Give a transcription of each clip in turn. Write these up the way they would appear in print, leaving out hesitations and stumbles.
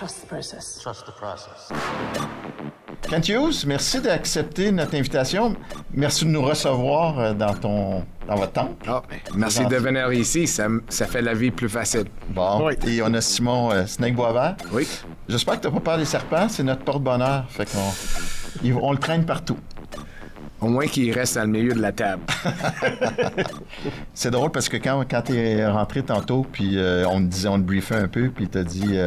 Trust the process. Trust the process. Kent Hughes, merci d'accepter notre invitation. Merci de nous recevoir dans votre temple. Oh, merci de venir ici, ça fait la vie plus facile. Bon, oui. Et on a Simon Snake Boisvert. Oui. J'espère que tu n'as pas peur des serpents, c'est notre porte-bonheur. Fait qu'on le traîne partout. Au moins qu'il reste dans le milieu de la table. C'est drôle parce que quand tu es rentré tantôt, puis on te briefait un peu, puis tu as dit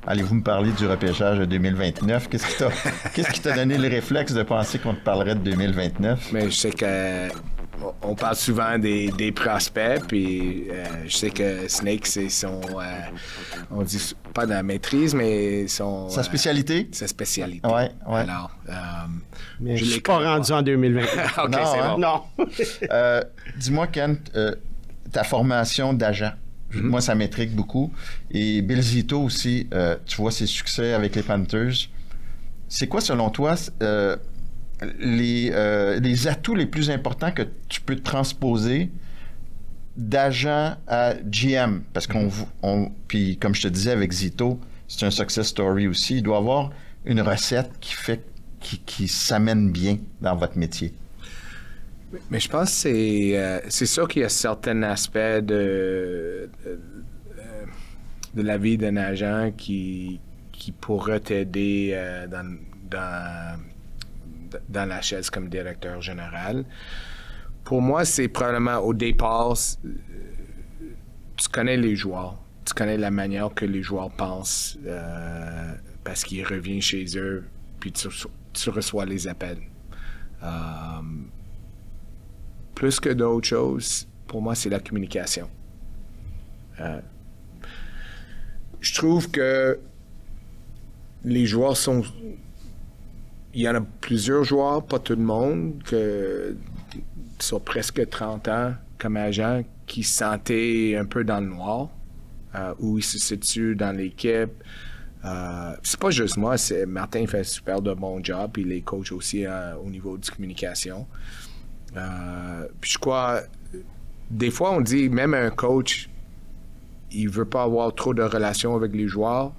allez-vous me parler du repêchage de 2029? Qu'est-ce qui t'a donné le réflexe de penser qu'on te parlerait de 2029? Mais je sais que on parle souvent des prospects, puis je sais que Snake, c'est son... on dit pas de la maîtrise, mais sa spécialité? Sa spécialité. Ouais. Alors, mais je suis pas rendu en 2020. OK, non, c'est bon. Non. Dis-moi, Kent, ta formation d'agent. Moi, ça m'intrigue beaucoup. Et Bill Zito aussi, tu vois ses succès avec les Panthers. C'est quoi, selon toi, les atouts les plus importants que tu peux transposer d'agent à GM? Parce puis comme je te disais avec Zito, c'est un success story aussi. Il doit y avoir une recette qui s'amène bien dans votre métier. Mais je pense que c'est sûr qu'il y a certains aspects de la vie d'un agent qui pourrait t'aider dans la chaise comme directeur général. Pour moi, c'est probablement au départ, tu connais les joueurs, tu connais la manière que les joueurs pensent parce qu'ils reviennent chez eux, puis tu reçois les appels. Plus que d'autres choses, pour moi, c'est la communication. Je trouve que les joueurs sont... Il y en a plusieurs joueurs, pas tout le monde, qui sont presque 30 ans comme agents, qui se sentaient un peu dans le noir, où ils se situent dans l'équipe. C'est pas juste moi, Martin fait super de bon job, puis les coachs aussi au niveau de communication. Puis je crois, des fois on dit même un coach, il veut pas avoir trop de relations avec les joueurs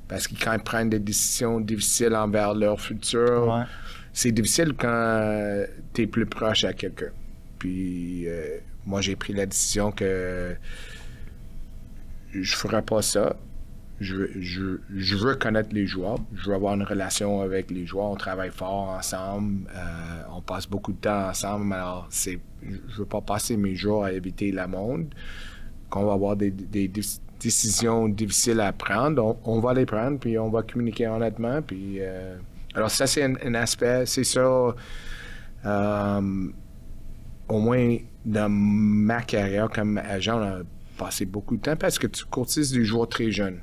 parce qu'ils quand ils prennent des décisions difficiles envers leur futur, c'est difficile quand tu es plus proche à quelqu'un. Puis moi j'ai pris la décision que je ferais pas ça. Je veux connaître les joueurs, je veux avoir une relation avec les joueurs, on travaille fort ensemble, on passe beaucoup de temps ensemble, alors je veux pas passer mes jours à éviter le monde, qu'on va avoir des décisions difficiles à prendre, on va les prendre, puis on va communiquer honnêtement, puis alors ça c'est un aspect, c'est ça, au moins dans ma carrière comme agent, on a passé beaucoup de temps parce que tu courtises des joueurs très jeunes.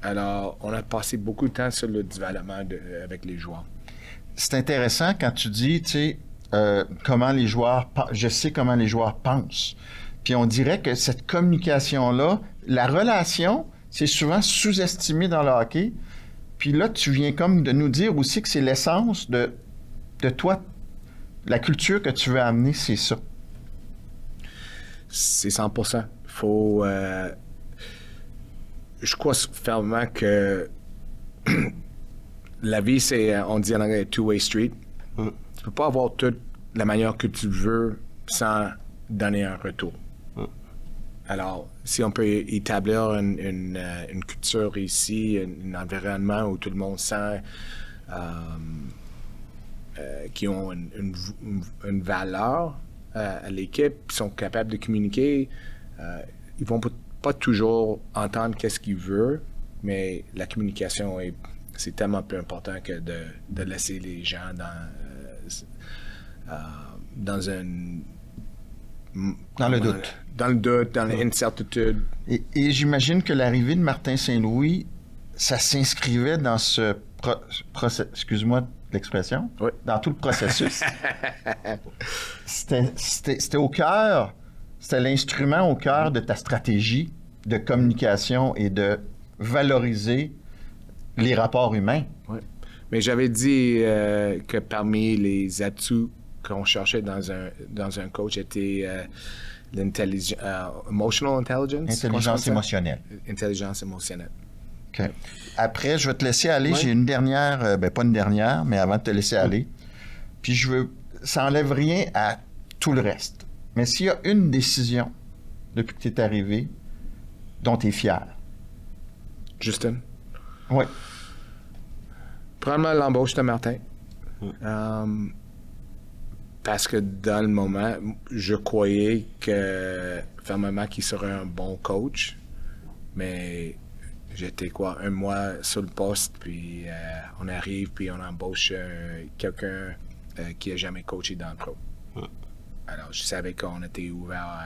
Alors, on a passé beaucoup de temps sur le développement avec les joueurs. C'est intéressant quand tu dis, tu sais, comment les joueurs... Je sais comment les joueurs pensent. Puis on dirait que cette communication-là, la relation, c'est souvent sous-estimé dans le hockey. Puis là, tu viens comme de nous dire aussi que c'est l'essence de toi, la culture que tu veux amener, c'est ça. C'est 100%. Faut... je crois fermement que la vie, c'est, on dit en anglais, two-way street. Tu peux pas avoir toute la manière que tu veux sans donner un retour. Alors, si on peut établir une culture ici, un environnement où tout le monde sent qu'ils ont une valeur à l'équipe, ils sont capables de communiquer, ils vont pas toujours entendre qu'est-ce qu'ils veulent, mais la communication, c'est tellement plus important que de laisser les gens dans le doute. Dans le doute, dans l'incertitude. Et j'imagine que l'arrivée de Martin Saint-Louis, ça s'inscrivait dans ce excuse-moi l'expression, oui. Dans tout le processus. C'était au cœur, c'était l'instrument au cœur de ta stratégie de communication et de valoriser les rapports humains. Oui. Mais j'avais dit que parmi les atouts qu'on cherchait dans un coach était Intelligence émotionnelle. Intelligence émotionnelle. OK. après, je vais te laisser aller. J'ai une dernière, pas une dernière, mais avant de te laisser aller. Puis ça enlève rien à tout le reste. Mais s'il y a une décision depuis que tu es arrivé dont tu es fier. Justin? Oui. Probablement l'embauche de Martin. Parce que dans le moment, je croyais que fermement qu'il serait un bon coach, mais j'étais un mois sur le poste, puis on arrive, puis on embauche quelqu'un qui n'a jamais coaché dans le pro. Alors, je savais qu'on était ouvert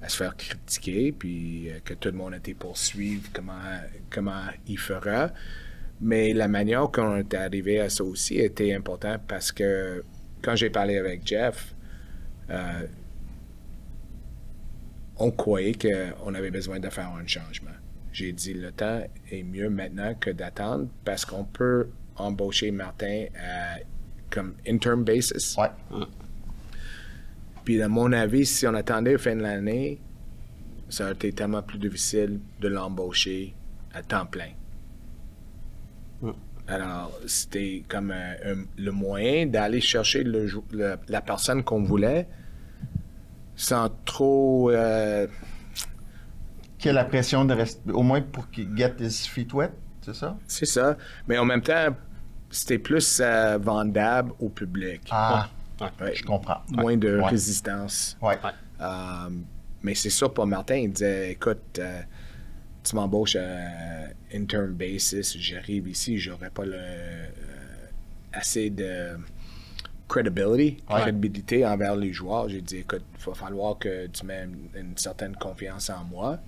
à se faire critiquer, puis que tout le monde était pour suivre comment il fera. Mais la manière qu'on est arrivé à ça aussi était importante parce que quand j'ai parlé avec Jeff, on croyait qu'on avait besoin de faire un changement. J'ai dit, le temps est mieux maintenant que d'attendre parce qu'on peut embaucher Martin comme interim basis. Ouais. Puis, à mon avis, si on attendait fin de l'année, ça aurait été tellement plus difficile de l'embaucher à temps plein. Alors, c'était comme le moyen d'aller chercher la personne qu'on voulait sans trop... Qu'il y a la pression de rester, au moins pour qu'il get his feet wet, c'est ça? C'est ça. Mais en même temps, c'était plus vendable au public. Ah, je comprends. Moins de résistance. Ouais. Mais c'est ça pour Martin. Il disait, écoute... tu m'embauches à interim basis, j'arrive ici, j'aurais pas assez de crédibilité envers les joueurs. J'ai dit, écoute, il va falloir que tu mets une certaine confiance en moi,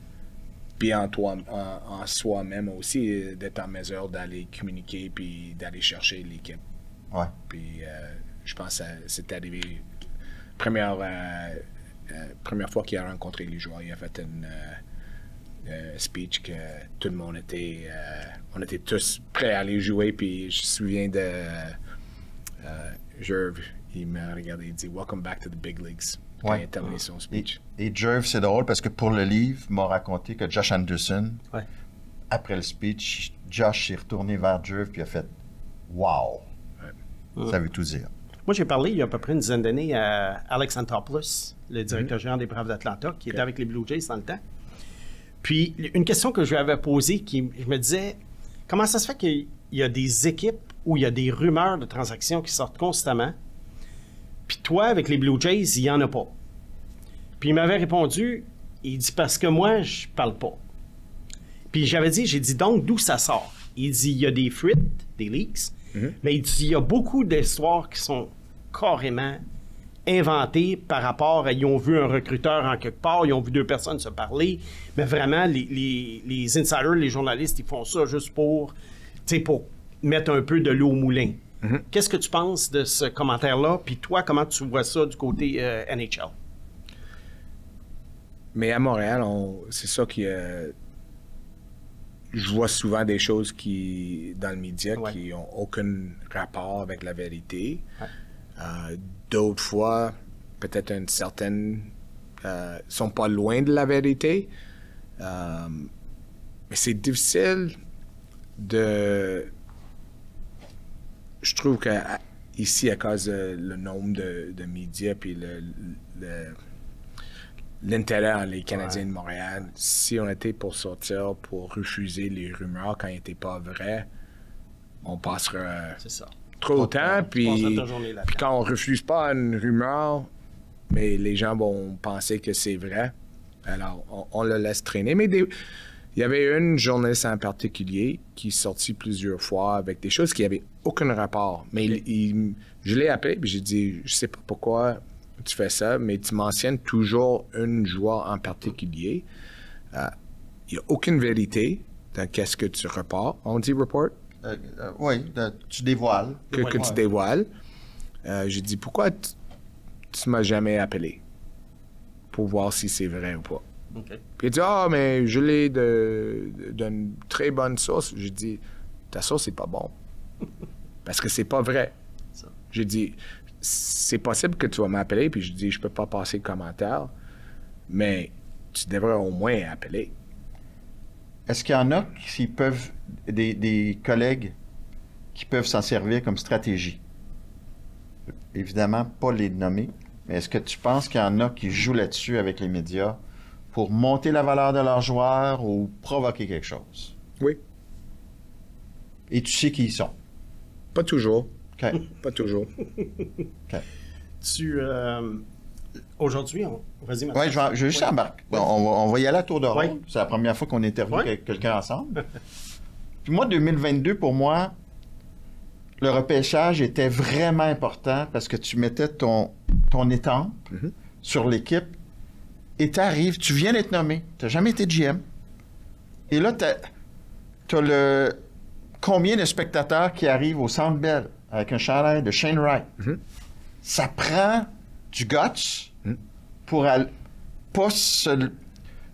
puis en toi, en soi-même aussi, d'être en mesure d'aller communiquer puis d'aller chercher l'équipe. Ouais. Puis je pense que c'est arrivé première fois qu'il a rencontré les joueurs, il a fait une speech que tout le monde était... on était tous prêts à aller jouer, puis je me souviens de Jerv, il m'a regardé, il dit « Welcome back to the big leagues » quand il a terminé son speech. Et Jerv, c'est drôle parce que pour le livre, m'a raconté que Josh Anderson, après le speech, Josh s'est retourné vers Jerv puis a fait « Wow! » Ça veut tout dire. Moi, j'ai parlé il y a à peu près une dizaine d'années à Alex Antopoulos, le directeur général des Braves d'Atlanta, qui était avec les Blue Jays dans le temps. Puis, une question que je lui avais posée, je me disais, comment ça se fait qu'il y a des équipes où il y a des rumeurs de transactions qui sortent constamment, puis toi, avec les Blue Jays, il n'y en a pas. Puis il m'avait répondu, il dit, parce que moi, je parle pas. Puis j'ai dit, donc, d'où ça sort? Il dit, il y a des fuites, des leaks, mais il dit, il y a beaucoup d'histoires qui sont carrément inventés par rapport à... Ils ont vu un recruteur en quelque part, ils ont vu deux personnes se parler, mais vraiment, les insiders, les journalistes, ils font ça juste pour mettre un peu de l'eau au moulin. Qu'est-ce que tu penses de ce commentaire-là? Puis toi, comment tu vois ça du côté NHL? Mais à Montréal, c'est ça qui... je vois souvent des choses dans le média qui n'ont aucun rapport avec la vérité. D'autres fois, peut-être une certaine... sont pas loin de la vérité. Mais c'est difficile de... Je trouve qu'ici, à cause le nombre de médias puis l'intérêt dans les Canadiens de Montréal, si on était pour sortir, pour refuser les rumeurs quand ils n'étaient pas vrais, on passera trop de temps. Puis quand on refuse pas une rumeur, mais les gens vont penser que c'est vrai. Alors, on le laisse traîner. Mais il y avait une journaliste en particulier qui est sortie plusieurs fois avec des choses qui n'avaient aucun rapport. Mais je l'ai appelé et j'ai dit, je sais pas pourquoi tu fais ça, mais tu mentionnes toujours une joueur en particulier. Il n'y a aucune vérité dans qu'est-ce que tu reportes. On dit report? Oui, tu dévoiles. Que tu dévoiles. J'ai dit, pourquoi tu m'as jamais appelé pour voir si c'est vrai ou pas? Okay. Puis il dit, mais je l'ai d'une très bonne source. J'ai dit, ta source, c'est pas bon. Parce que c'est pas vrai. J'ai dit, c'est possible que tu vas m'appeler, puis je dis, je peux pas passer le commentaire, mais tu devrais au moins appeler. est-ce qu'il y en a qui peuvent, des collègues qui peuvent s'en servir comme stratégie? Évidemment, pas les nommer, mais est-ce que tu penses qu'il y en a qui jouent là-dessus avec les médias pour monter la valeur de leurs joueurs ou provoquer quelque chose? Oui. Et tu sais qui ils sont? Pas toujours. OK. Pas toujours. OK. Aujourd'hui, vas-y, Mathieu. Oui, je vais juste embarquer. Bon, on va y aller à tour de rôle. Oui. C'est la première fois qu'on interviewe Oui. quelqu'un ensemble. Puis moi, 2022, pour moi, le repêchage était vraiment important parce que tu mettais ton étampe sur l'équipe et t'arrives, tu viens d'être nommé. Tu n'as jamais été GM. Et là, t'as le combien de spectateurs qui arrivent au Centre Bell avec un chandail de Shane Wright. Ça prend du guts pour pas se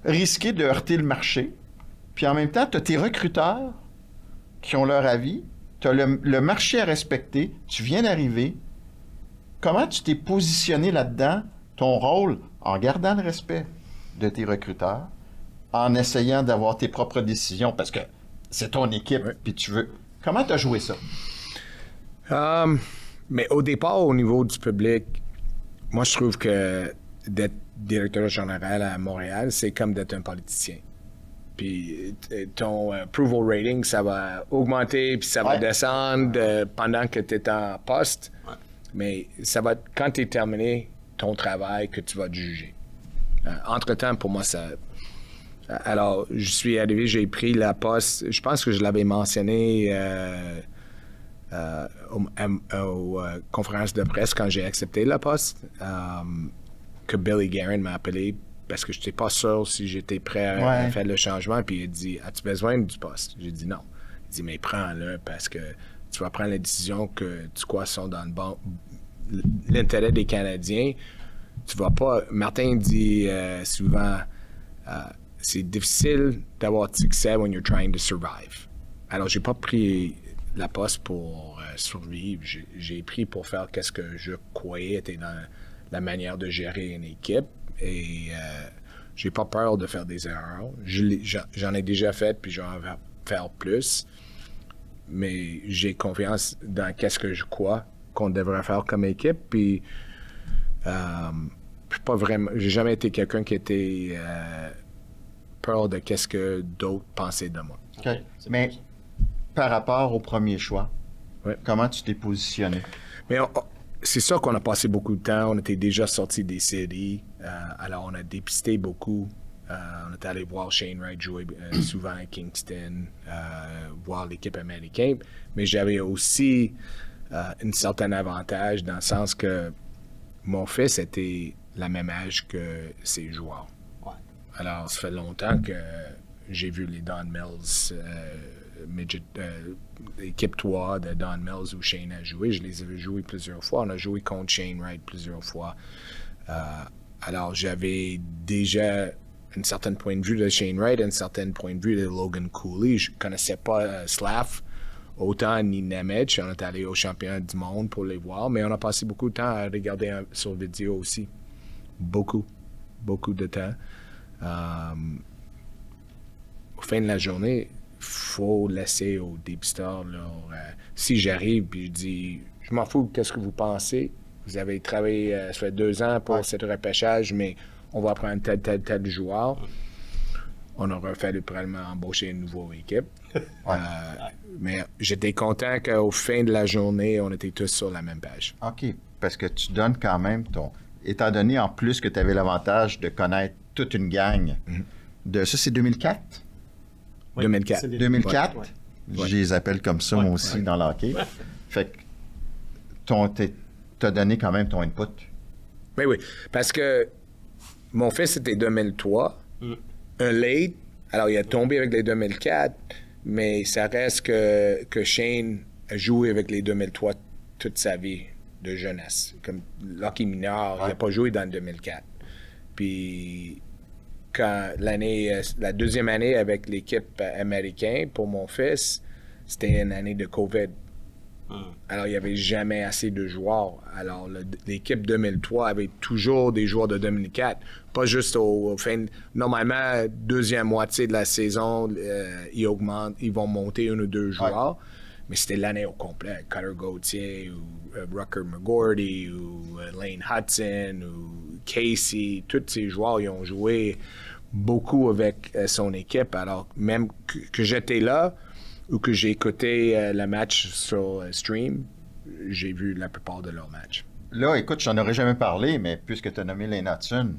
risquer de heurter le marché. Puis en même temps, tu as tes recruteurs qui ont leur avis. Tu as le marché à respecter. Tu viens d'arriver. Comment tu t'es positionné là-dedans, ton rôle, en gardant le respect de tes recruteurs, en essayant d'avoir tes propres décisions, parce que c'est ton équipe, puis tu veux... Comment tu as joué ça? Mais au départ, au niveau du public, moi, je trouve que d'être directeur général à Montréal, c'est comme d'être un politicien. Puis ton approval rating, ça va augmenter, puis ça va descendre pendant que tu es en poste. Ouais. Mais ça va être quand tu es terminé ton travail que tu vas te juger. Entre-temps, pour moi, ça... Alors, je suis arrivé, j'ai pris la poste, je pense que je l'avais mentionné aux conférences de presse quand j'ai accepté la poste, que Billy Guerin m'a appelé parce que je n'étais pas sûr si j'étais prêt à faire le changement. Puis il a dit, as-tu besoin du poste? J'ai dit non. Il dit, mais prends-le parce que tu vas prendre la décision que tu crois sont dans l'intérêt des Canadiens. Tu vas pas... Martin dit souvent, c'est difficile d'avoir du succès when you're trying to survive. Alors, j'ai pas pris la poste pour survivre. J'ai pris pour faire qu'est-ce que je croyais était dans la manière de gérer une équipe. Et j'ai pas peur de faire des erreurs. J'en ai déjà fait, puis j'en vais faire plus. Mais j'ai confiance dans qu'est-ce que je crois qu'on devrait faire comme équipe. Puis, pas vraiment. J'ai jamais été quelqu'un qui était peur de qu'est-ce que d'autres pensaient de moi. OK. Mais par rapport au premier choix, comment tu t'es positionné? Mais c'est sûr qu'on a passé beaucoup de temps. On était déjà sortis des séries. Alors, on a dépisté beaucoup. On est allé voir Shane Wright jouer souvent à Kingston, voir l'équipe américaine. Mais j'avais aussi un certain avantage dans le sens que mon fils était la même âge que ses joueurs. Ouais. Alors, ça fait longtemps que j'ai vu les Don Mills, l'équipe 3 de Don Mills où Shane a joué. Je les avais joués plusieurs fois. On a joué contre Shane Wright plusieurs fois. Alors, j'avais déjà un certain point de vue de Shane Wright, un certain point de vue de Logan Cooley. Je ne connaissais pas Slav autant ni Nemec. On est allé au championnat du monde pour les voir, mais on a passé beaucoup de temps à regarder sur vidéo aussi. Beaucoup de temps. Au fin de la journée, il faut laisser aux dépisteurs si j'arrive et je dis je m'en fous, qu'est-ce que vous pensez? Vous avez travaillé, ça fait 2 ans pour ce repêchage, mais on va prendre tel joueur. On aurait fallu probablement embaucher une nouvelle équipe. Mais j'étais content qu'au fin de la journée, on était tous sur la même page. OK, parce que tu donnes quand même étant donné en plus que tu avais l'avantage de connaître toute une gang ça, c'est 2004? Oui, 2004. 2004? Ouais. Je les appelle comme ça, moi aussi, dans le hockey. Fait que t'as donné quand même ton input. Oui, parce que mon fils, c'était 2003. Un late, alors il a tombé avec les 2004, mais ça reste que Shane a joué avec les 2003 toute sa vie de jeunesse. Comme hockey mineur, il n'a pas joué dans le 2004. Puis quand la deuxième année avec l'équipe américaine, pour mon fils, c'était une année de COVID. Alors, il n'y avait jamais assez de joueurs. Alors, l'équipe 2003 avait toujours des joueurs de 2004. Pas juste au fin. Normalement, deuxième moitié de la saison, ils vont monter 1 ou 2 joueurs. Mais c'était l'année au complet. Cutter Gauthier, ou Rucker McGordy, ou Lane Hudson, ou Casey. Tous ces joueurs, ils ont joué beaucoup avec son équipe. Alors, même que j'étais là, ou que j'ai écouté le match sur stream, j'ai vu la plupart de leurs matchs. Là, écoute, j'en aurais jamais parlé, mais puisque tu as nommé Lane Hudson,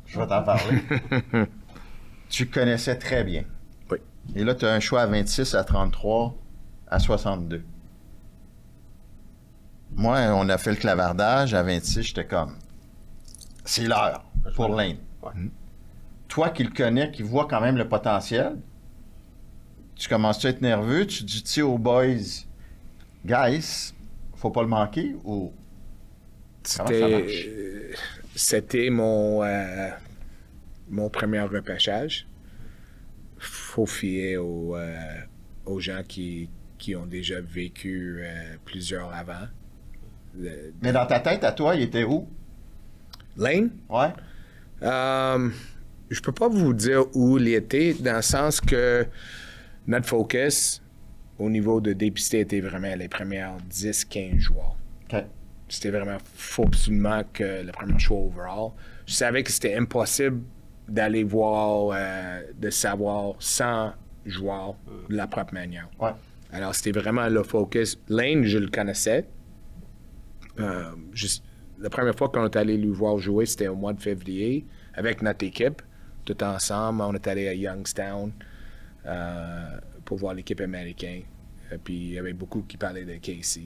je vais t'en parler. Tu connaissais très bien. Oui. Et là, tu as un choix à 26, à 33, à 62. Moi, on a fait le clavardage. À 26, j'étais comme, c'est l'heure pour Lane. Ouais. Toi qui le connais, qui vois quand même le potentiel, tu commences à être nerveux, tu dis aux boys, guys, faut pas le manquer, ou comment ça marche? C'était mon premier repêchage. Faut fier aux gens qui ont déjà vécu plusieurs avant. Mais dans ta tête, à toi, il était où? Lane? Ouais. Je peux pas vous dire où il était, dans le sens que notre focus au niveau de dépister était vraiment les premières 10-15 joueurs. OK. C'était vraiment, faut absolument que le premier choix overall. Je savais que c'était impossible d'aller voir, de savoir 100 joueurs de la propre manière. Ouais. Alors, c'était vraiment le focus. Lane, je le connaissais. La première fois qu'on est allé lui voir jouer, c'était au mois de février, avec notre équipe, tout ensemble. On est allé à Youngstown pour voir l'équipe américaine. Puis il y avait beaucoup qui parlaient de Casey.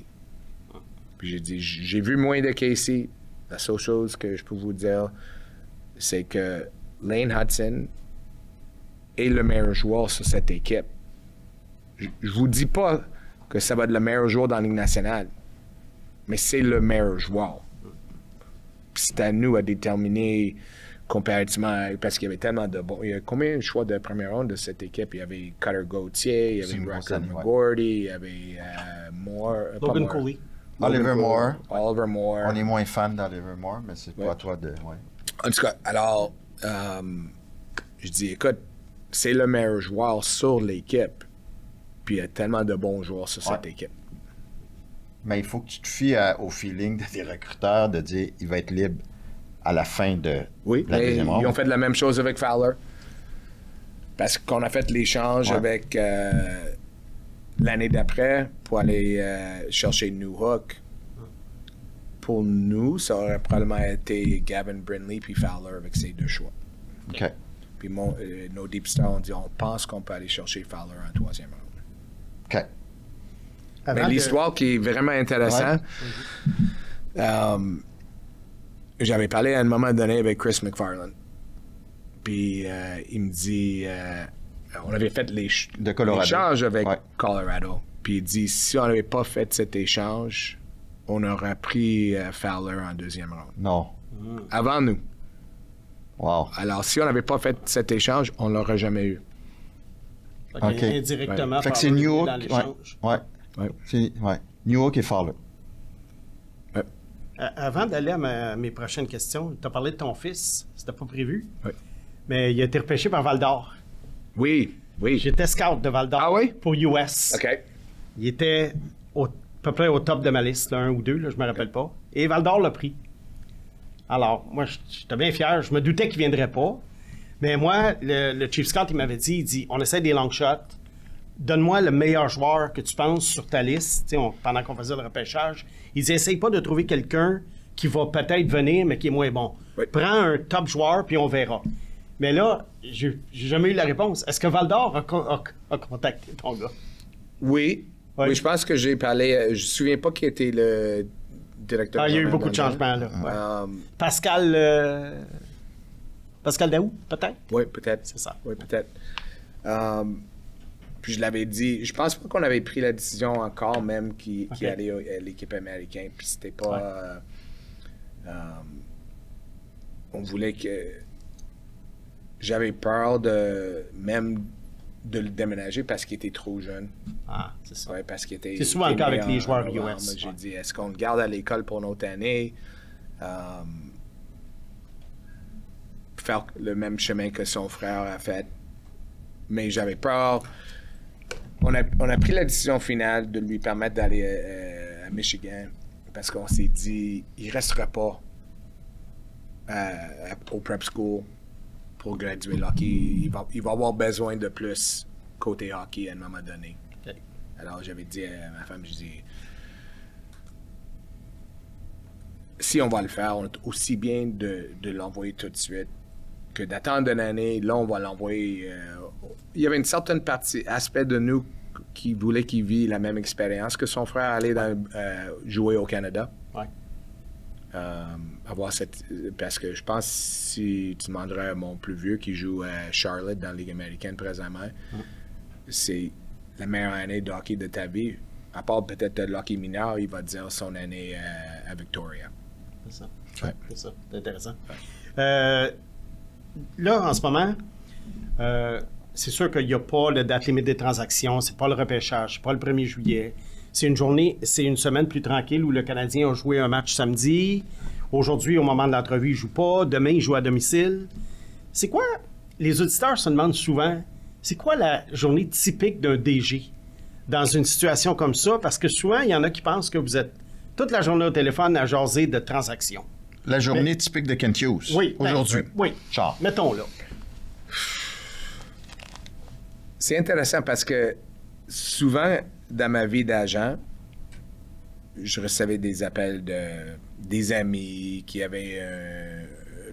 Puis j'ai dit, j'ai vu moins de Casey. La seule chose que je peux vous dire, c'est que Lane Hudson est le meilleur joueur sur cette équipe. Je vous dis pas que ça va être le meilleur joueur dans la Ligue nationale, mais c'est le meilleur joueur. Puis c'est à nous à déterminer comparativement, parce qu'il y avait tellement de bons. Il y a combien de choix de première ronde de cette équipe? Il y avait Cutter Gauthier, il y avait Rucker McGordy, il y avait Moore. Logan Cooley. Oliver Moore. Oliver Moore. On est moins fan d'Oliver Moore, mais c'est pas à toi de... Ouais. En tout cas, alors, je dis, écoute, c'est le meilleur joueur sur l'équipe. Puis il y a tellement de bons joueurs sur cette équipe. Mais il faut que tu te fies au feeling de tes recruteurs de dire il va être libre à la fin de la deuxième ronde. Ils ont fait la même chose avec Fowler. Parce qu'on a fait l'échange avec l'année d'après pour aller chercher Newhook. Pour nous, ça aurait probablement été Gavin Brindley puis Fowler avec ces 2 choix. OK. Puis nos Deep Stars ont dit on pense qu'on peut aller chercher Fowler en 3e ronde. OK. Mais l'histoire qui est vraiment intéressante, j'avais parlé à un moment donné avec Chris McFarland. Puis il me dit, on avait fait l'échange avec Colorado. Puis il dit, si on n'avait pas fait cet échange, on aurait pris Fowler en 2e ronde. Non. Avant nous. Wow. Alors, si on n'avait pas fait cet échange, on ne l'aurait jamais eu. OK. Indirectement, fait que c'est Newhook. dans l'échange. Newhook et Fowler. Avant d'aller à mes prochaines questions, tu as parlé de ton fils. C'était pas prévu. Oui. Mais il a été repêché par Val d'Or. Oui. J'étais scout de Val d'Or. Ah oui? Pour US. OK. Il était à peu près au top de ma liste, là, 1 ou 2, là, je me rappelle pas. Et Val d'Or l'a pris. Alors, moi, j'étais bien fier. Je me doutais qu'il ne viendrait pas. Mais moi, le Chief Scout, il m'avait dit, on essaie des long shots. Donne-moi le meilleur joueur que tu penses sur ta liste, pendant qu'on faisait le repêchage. Il dit, essaye pas de trouver quelqu'un qui va peut-être venir, mais qui est moins bon. Oui. Prends un top joueur, puis on verra. Mais là, j'ai jamais eu la réponse. Est-ce que Val d'Or a contacté ton gars? Oui. Oui, je pense que j'ai parlé. Je me souviens pas qui était le directeur. Il y a eu beaucoup de changements, là. Pascal Daou, peut-être? Oui, peut-être. C'est ça. Oui, peut-être. Puis je l'avais dit, je pense pas qu'on avait pris la décision encore, même qui allait à l'équipe américaine. Puis c'était pas. On voulait que. J'avais peur de de le déménager parce qu'il était trop jeune. Ah, c'est ça. Ouais, parce qu'il était. C'est souvent le cas avec les joueurs novembre. US. J'ai Ouais. dit, est-ce qu'on le garde à l'école pour une autre année? Faire le même chemin que son frère a fait. Mais j'avais peur. On a pris la décision finale de lui permettre d'aller à Michigan parce qu'on s'est dit, il ne restera pas au prep school pour graduer le hockey. Il va avoir besoin de plus côté hockey à un moment donné. OK. Alors, j'avais dit à ma femme, je dis, si on va le faire, on est aussi bien de l'envoyer tout de suite que d'attendre une année. Là, on va l'envoyer. Il y avait une certaine aspect de nous qui voulait qu'il vive la même expérience que son frère, aller jouer au Canada. Ouais. Avoir parce que je pense, si tu demanderais à mon plus vieux qui joue à Charlotte dans la Ligue américaine présentement, c'est la meilleure année de hockey de ta vie. À part peut-être de hockey mineur, il va dire son année à Victoria. C'est ça. Ouais. C'est ça. C'est intéressant. Ouais. Là, en ce moment, c'est sûr qu'il n'y a pas la date limite des transactions, c'est pas le repêchage, c'est pas le 1er juillet. C'est une semaine plus tranquille où le Canadien a joué un match samedi. Aujourd'hui, au moment de l'entrevue, il ne joue pas. Demain, il joue à domicile. C'est quoi, les auditeurs se demandent souvent, c'est quoi la journée typique d'un DG dans une situation comme ça? Parce que souvent, il y en a qui pensent que vous êtes toute la journée au téléphone à jaser de transactions. La journée typique de Kent Hughes. Oui. Aujourd'hui. Oui. Charles. Mettons là. C'est intéressant parce que souvent, dans ma vie d'agent, je recevais des appels des amis qui avaient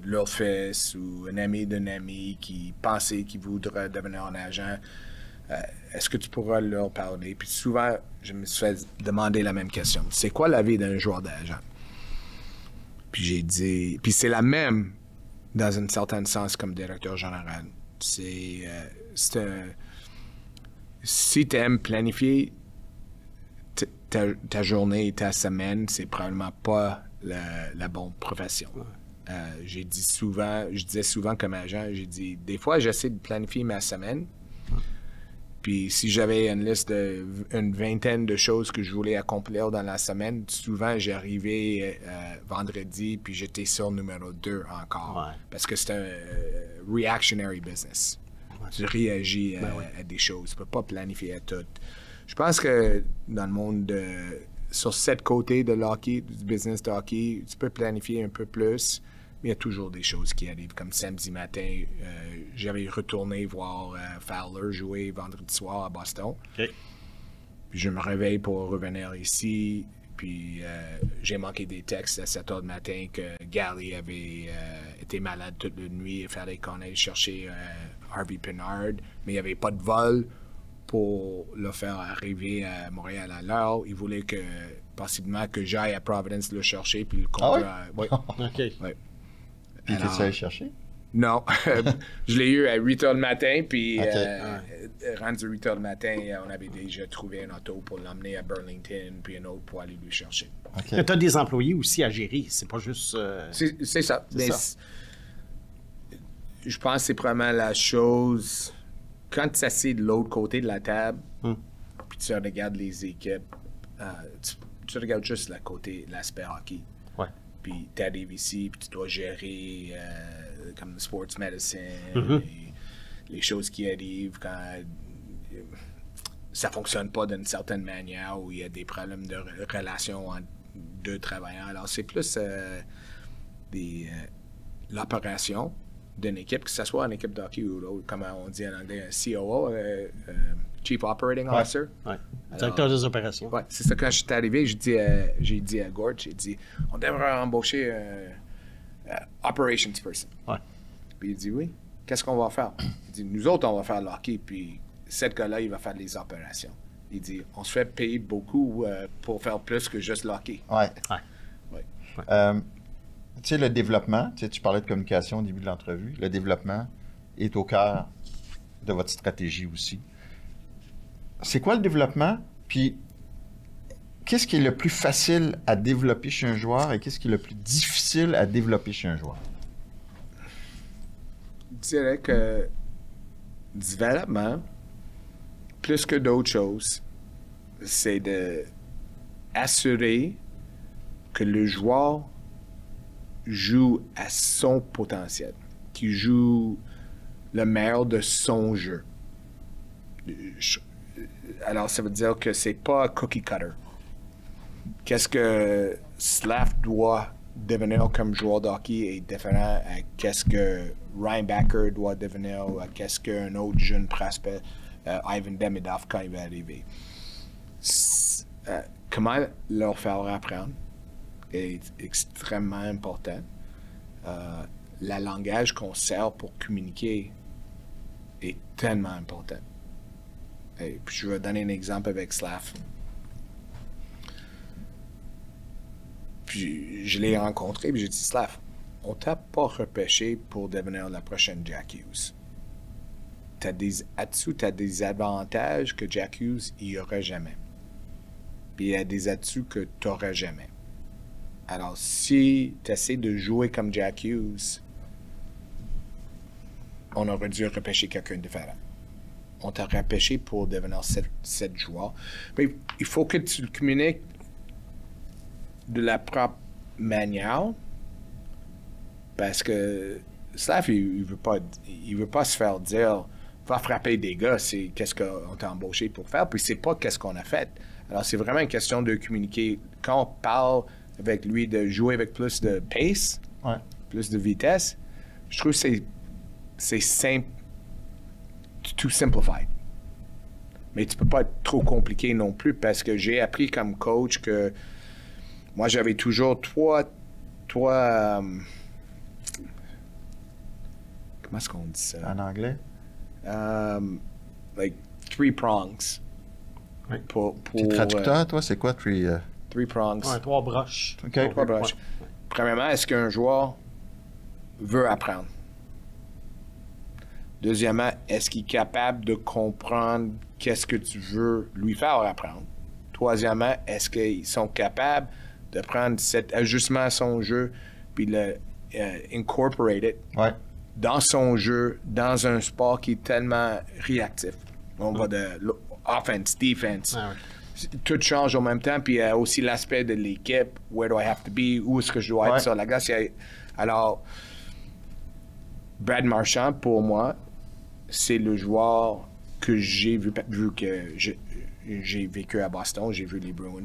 leur fils ou un ami d'un ami qui pensait qu'il voudrait devenir un agent. Est-ce que tu pourras leur parler? Puis souvent, je me suis fait demander la même question. C'est quoi la vie d'un joueur d'agent? Puis j'ai dit... Puis c'est la même, dans un certain sens, comme directeur général. C'est un... Si tu aimes planifier ta journée et ta semaine, c'est probablement pas la bonne profession. Je disais souvent comme agent, j'ai dit, des fois, j'essaie de planifier ma semaine. Puis si j'avais une liste une vingtaine de choses que je voulais accomplir dans la semaine, souvent j'arrivais vendredi, puis j'étais sur numéro 2 encore. Ouais. Parce que c'est un reactionary business. Ouais. Tu réagis à des choses. Tu peux pas planifier à tout. Je pense que dans le monde sur 7 côtés de l'hockey, du business de hockey, tu peux planifier un peu plus. Il y a toujours des choses qui arrivent. Comme samedi matin, j'avais retourné voir Fowler jouer vendredi soir à Boston. Okay. Puis je me réveille pour revenir ici. Puis j'ai manqué des textes à 7 heures du matin que Gally avait été malade toute la nuit. Il fallait qu'on aille chercher Harvey Pinard. Mais il n'y avait pas de vol pour le faire arriver à Montréal à l'heure. Il voulait possiblement que j'aille à Providence le chercher. Puis le contrat. Oui? OK. Ouais. Puis tu allé chercher? Non. Je l'ai eu à 8 h le matin, puis okay. Rendu 8 h le matin, on avait déjà trouvé un auto pour l'emmener à Burlington, puis un autre pour aller lui chercher. Okay. Tu as des employés aussi à gérer, c'est pas juste... C'est ça. Je pense que c'est probablement la chose... Quand tu s'assieds de l'autre côté de la table, puis tu regardes les équipes, tu regardes juste l'aspect hockey. Ouais. Puis tu arrives ici, puis tu dois gérer comme sports medicine, les choses qui arrivent quand ça fonctionne pas d'une certaine manière, où il y a des problèmes de relation entre deux travailleurs. Alors, c'est plus l'opération d'une équipe, que ce soit une équipe de hockey ou comme on dit en anglais, un COO, Chief Operating Officer. Ouais. Directeur des opérations. Ouais, c'est ça. Quand je suis arrivé, j'ai dit à Gord, on devrait embaucher un operations person. Ouais. Puis il dit oui. Qu'est-ce qu'on va faire? Il dit, nous autres, on va faire le hockey, puis cet gars-là, il va faire les opérations. Il dit, on se fait payer beaucoup pour faire plus que juste le hockey. Ouais. Ouais. Tu sais, le développement, tu parlais de communication au début de l'entrevue, le développement est au cœur de votre stratégie aussi. C'est quoi le développement? Puis, qu'est-ce qui est le plus facile à développer chez un joueur et qu'est-ce qui est le plus difficile à développer chez un joueur? Je dirais que développement, plus que d'autres choses, c'est de assurer que le joueur joue à son potentiel, qu'il joue le meilleur de son jeu. Alors, ça veut dire que c'est pas cookie cutter. Qu'est-ce que Slav doit devenir comme joueur de hockey est différent à qu'est-ce que Ryan Backer doit devenir ou à qu'est-ce qu'un autre jeune prospect, Ivan Demidov, quand il va arriver. Comment leur faire apprendre est extrêmement important. Le langage qu'on sert pour communiquer est tellement important. Et puis je vais donner un exemple avec Slav. Puis je l'ai rencontré, puis j'ai dit, Slav, on t'a pas repêché pour devenir la prochaine Jack Hughes. T'as des atouts, t'as des avantages que Jack Hughes n'y aura jamais. Puis il y a des atouts que tu n'auras jamais. Alors, si tu essaies de jouer comme Jack Hughes, on aurait dû repêcher quelqu'un de différent. On t'a repêché pour devenir cette joueur. Mais il faut que tu le communiques de la propre manière, parce que Slav, il veut pas se faire dire va frapper des gars, c'est qu'est-ce qu'on t'a embauché pour faire, puis c'est pas qu'est-ce qu'on a fait. Alors, c'est vraiment une question de communiquer. Quand on parle avec lui de jouer avec plus de pace, plus de vitesse, je trouve que c'est simple, too simplified. Mais tu peux pas être trop compliqué non plus, parce que j'ai appris comme coach que moi, j'avais toujours trois comment est-ce qu'on dit ça? En anglais? Like, 3 prongs. Oui. T'es traducteur, toi, c'est quoi? 3 prongs. Ouais, 3 broches. OK. 3 broches. Ouais. Premièrement, est-ce qu'un joueur veut apprendre? Deuxièmement, est-ce qu'il est capable de comprendre qu'est-ce que tu veux lui faire apprendre? Troisièmement, est-ce qu'ils sont capables de prendre cet ajustement à son jeu puis le incorporate it dans son jeu, dans un sport qui est tellement réactif. On va de offense, defense. Tout change en même temps, puis il y a aussi l'aspect de l'équipe. Where do I have to be? Où est-ce que je dois être sur la glace? Alors, Brad Marchand, pour moi, c'est le joueur que j'ai vu que j'ai vécu à Boston, j'ai vu les Bruins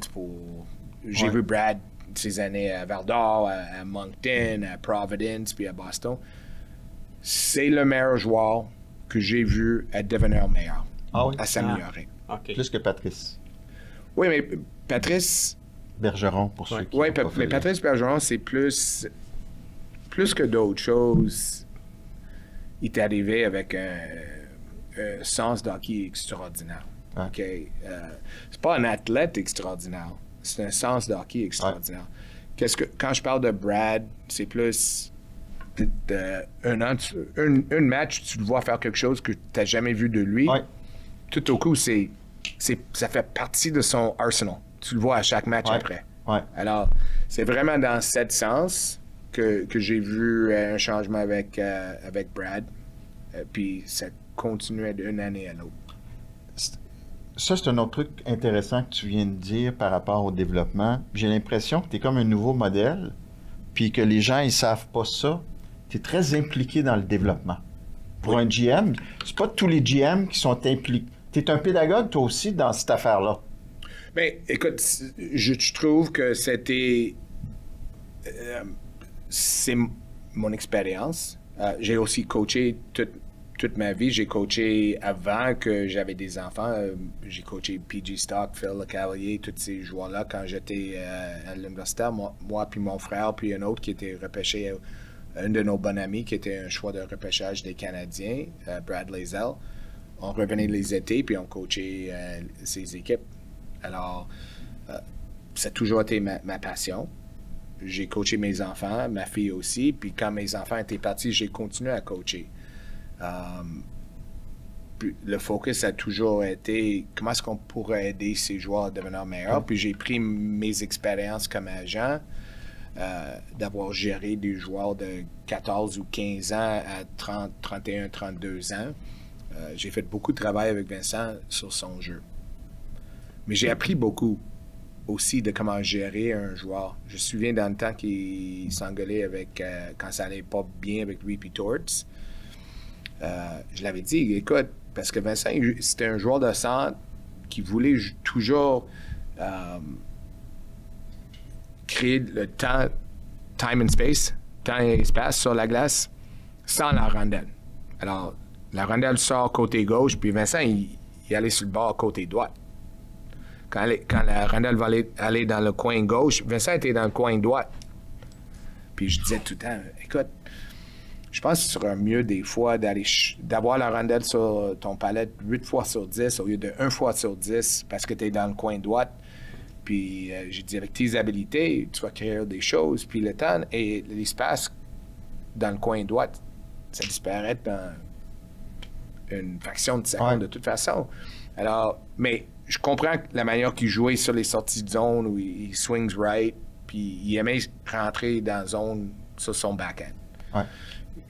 j'ai vu Brad ces années à Val-d'Or, à Moncton, à Providence, puis à Boston. C'est le meilleur joueur que j'ai vu à devenir meilleur, à s'améliorer. Okay. Plus que Patrice. Oui, mais Patrice... Bergeron, pour ceux qui... Oui, mais Patrice Bergeron, c'est plus que d'autres choses. Il est arrivé avec un sens d'hockey extraordinaire. Okay? C'est pas un athlète extraordinaire, c'est un sens d'hockey extraordinaire. Quand je parle de Brad, c'est plus un match, tu le vois faire quelque chose que tu n'as jamais vu de lui. Tout au coup, ça fait partie de son arsenal. Tu le vois à chaque match après. Alors, c'est vraiment dans ce sens que j'ai vu un changement avec Brad. Puis ça continuait d'une année à l'autre. Ça, c'est un autre truc intéressant que tu viens de dire par rapport au développement. J'ai l'impression que tu es comme un nouveau modèle, puis que les gens, ils savent pas ça. Tu es très impliqué dans le développement. Pour un GM, c'est pas tous les GM qui sont impliqués. Tu es un pédagogue, toi aussi, dans cette affaire-là. Bien, écoute, je trouve que c'est mon expérience. J'ai aussi coaché toute ma vie. J'ai coaché avant que j'avais des enfants. J'ai coaché PG Stock, Phil Lecavalier, tous ces joueurs-là quand j'étais à l'université. Moi puis mon frère, puis un autre qui était repêché, un de nos bons amis qui était un choix de repêchage des Canadiens, Brad Lazell. On revenait les étés, puis on coachait ces équipes. Alors, ça a toujours été ma passion. J'ai coaché mes enfants, ma fille aussi, puis quand mes enfants étaient partis, j'ai continué à coacher. Puis le focus a toujours été comment est-ce qu'on pourrait aider ces joueurs à devenir meilleurs. Puis j'ai pris mes expériences comme agent, d'avoir géré des joueurs de 14 ou 15 ans à 30, 31, 32 ans. J'ai fait beaucoup de travail avec Vincent sur son jeu. Mais j'ai appris beaucoup aussi de comment gérer un joueur. Je me souviens dans le temps qu'il s'engueulait avec quand ça allait pas bien avec Repeat Torts. Je l'avais dit, écoute, parce que Vincent, c'était un joueur de centre qui voulait toujours créer le temps, time and space, temps et espace sur la glace, sans la rondelle. Alors, la rondelle sort côté gauche, puis Vincent, il allait sur le bord côté droit. Quand la rondelle va aller dans le coin gauche, Vincent était dans le coin droit. Puis je disais tout le temps, écoute, je pense que ce serait mieux des fois d'avoir la rondelle sur ton palette 8 fois sur 10 au lieu de 1 fois sur 10 parce que tu es dans le coin droit. Puis j'ai dit, avec tes habilités, tu vas créer des choses. Puis le temps et l'espace dans le coin droit, ça disparaît dans une fraction de seconde de toute façon. Alors, mais je comprends la manière qu'il jouait sur les sorties de zone où il swings right, puis il aimait rentrer dans la zone sur son backhand. Ouais.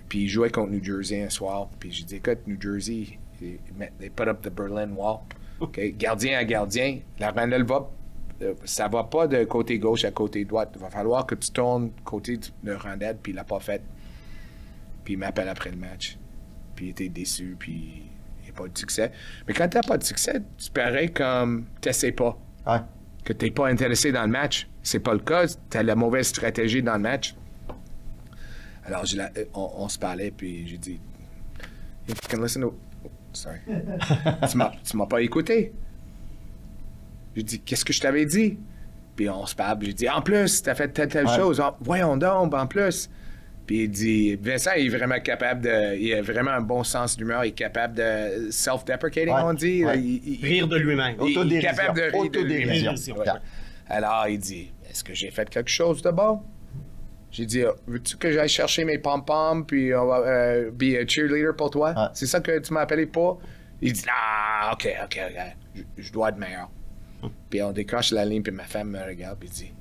Puis il jouait contre New Jersey un soir, puis j'ai dit, écoute, New Jersey, they put up the Berlin Wall. Okay? Gardien à gardien, la rondelle va, ça va pas de côté gauche à côté droit. Il va falloir que tu tournes côté de rondelle, puis il l'a pas fait. Puis il m'appelle après le match. Puis il était déçu, puis il n'y a pas de succès. Mais quand tu n'as pas de succès, tu parais comme tu n'essaies pas. Ouais. Que tu n'es pas intéressé dans le match. C'est pas le cas. Tu as la mauvaise stratégie dans le match. Alors, on se parlait, puis j'ai dit, you can listen to... Oh, sorry. tu m'as pas écouté. J'ai dit, qu'est-ce que je t'avais dit? Puis on se parle, puis j'ai dit, en plus, tu as fait telle chose. Ah, voyons donc, en plus. Puis il dit, Vincent, il est vraiment capable de... Il a vraiment un bon sens d'humeur. Il est capable de self-deprecating, on dit. Rire de lui-même. Il est capable de rire de Autodérision. lui-même. Alors, il dit, est-ce que j'ai fait quelque chose de bon? J'ai dit, veux-tu que j'aille chercher mes pom-poms puis on va be a cheerleader pour toi? Ah. C'est ça que tu m'as appelé pour? Il dit, ah, OK. Je dois être meilleur. Puis on décroche la ligne, puis ma femme me regarde, puis dit,